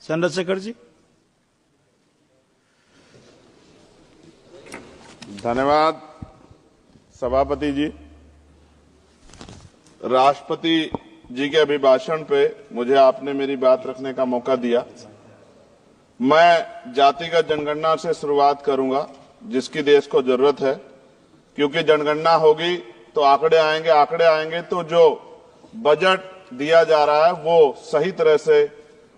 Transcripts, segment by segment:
चंद्रशेखर जी। धन्यवाद सभापति जी। राष्ट्रपति जी के अभिभाषण पे मुझे आपने मेरी बात रखने का मौका दिया। मैं जातिगत जनगणना से शुरुआत करूंगा, जिसकी देश को जरूरत है, क्योंकि जनगणना होगी तो आंकड़े आएंगे तो जो बजट दिया जा रहा है वो सही तरह से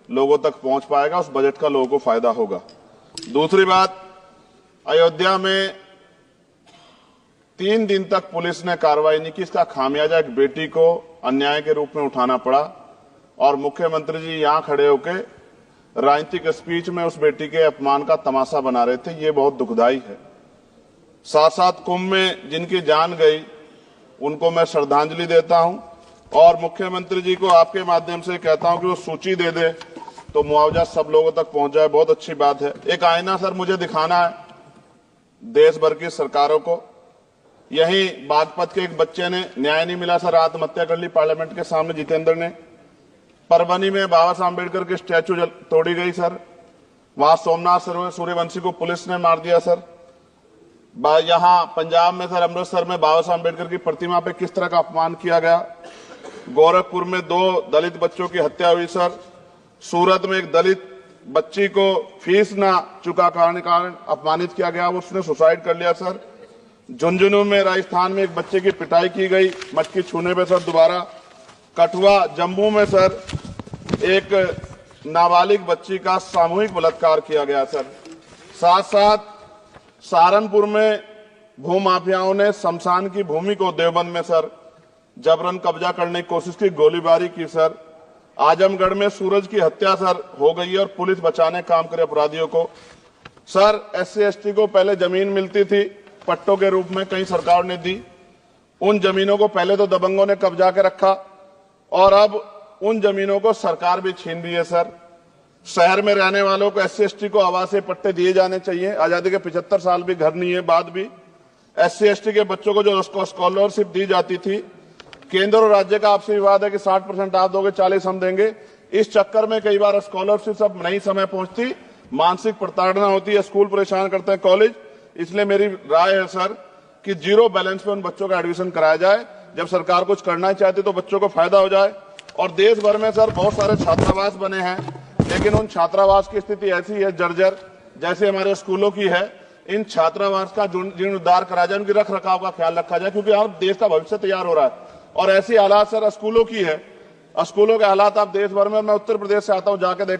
लोगों तक पहुंच पाएगा, उस बजट का लोगों को फायदा होगा। दूसरी बात, अयोध्या में 3 दिन तक पुलिस ने कार्रवाई नहीं की। इसका खामियाजा एक बेटी को अन्याय के रूप में उठाना पड़ा और मुख्यमंत्री जी यहां खड़े होकर राजनीतिक स्पीच में उस बेटी के अपमान का तमाशा बना रहे थे। ये बहुत दुखदाई है। साथ साथ कुंभ में जिनकी जान गई उनको मैं श्रद्धांजलि देता हूं और मुख्यमंत्री जी को आपके माध्यम से कहता हूं कि वो सूची दे दे तो मुआवजा सब लोगों तक पहुंच जाए। बहुत अच्छी बात है। एक आईना सर मुझे दिखाना है देश भर की सरकारों को। यही बागपत के एक बच्चे ने न्याय नहीं मिला सर, आत्महत्या कर ली पार्लियामेंट के सामने, जितेंद्र ने। परभनी में बाबा साहब अम्बेडकर की स्टैचू तोड़ी गई सर, वहां सोमनाथ सूर्यवंशी को पुलिस ने मार दिया सर। यहां पंजाब में सर, अमृतसर में बाबा साहब अम्बेडकर की प्रतिमा पे किस तरह का अपमान किया गया। गोरखपुर में 2 दलित बच्चों की हत्या हुई सर। सूरत में एक दलित बच्ची को फीस ना चुका कारण अपमानित किया गया, उसने सुसाइड कर लिया सर। झुंझुनू में राजस्थान में एक बच्चे की पिटाई की गई मटकी छूने पे सर दोबारा। कठुआ जम्मू में सर एक नाबालिग बच्ची का सामूहिक बलात्कार किया गया सर। साथ साथ सहारनपुर में भूमाफियाओं ने शमशान की भूमि को देवबंद में सर जबरन कब्जा करने की कोशिश की, गोलीबारी की सर। आजमगढ़ में सूरज की हत्या सर हो गई और पुलिस बचाने काम करे अपराधियों को। सर SC ST को पहले जमीन मिलती थी पट्टों के रूप में, कई सरकार ने दी। उन जमीनों को पहले तो दबंगों ने कब्जा के रखा और अब उन जमीनों को सरकार भी छीन रही है सर। शहर में रहने वालों को SC ST को आवासीय पट्टे दिए जाने चाहिए। आजादी के 75 साल भी घर नहीं है, बाद भी SC ST के बच्चों को जो स्कॉलरशिप दी जाती थी, केंद्र और राज्य का आपसी विवाद है कि 60% आप दोगे, 40 हम देंगे। इस चक्कर में कई बार स्कॉलरशिप सब नहीं समय पहुंचती, मानसिक प्रताड़ना होती है, स्कूल परेशान करते हैं, कॉलेज। इसलिए मेरी राय है सर कि 0 बैलेंस पे उन बच्चों का एडमिशन कराया जाए। जब सरकार कुछ करना चाहती तो बच्चों को फायदा हो जाए। और देश भर में सर बहुत सारे छात्रावास बने हैं, लेकिन उन छात्रावास की स्थिति ऐसी है जर्जर, जैसे हमारे स्कूलों की है। इन छात्रावास का जीर्णोद्धार कराया जाए, उनकी रख रखाव का ख्याल रखा जाए, क्योंकि अब देश का भविष्य तैयार हो रहा है। और ऐसी हालात सर स्कूलों की है। स्कूलों के हालात आप देश भर में, मैं उत्तर प्रदेश से आता हूं, जाके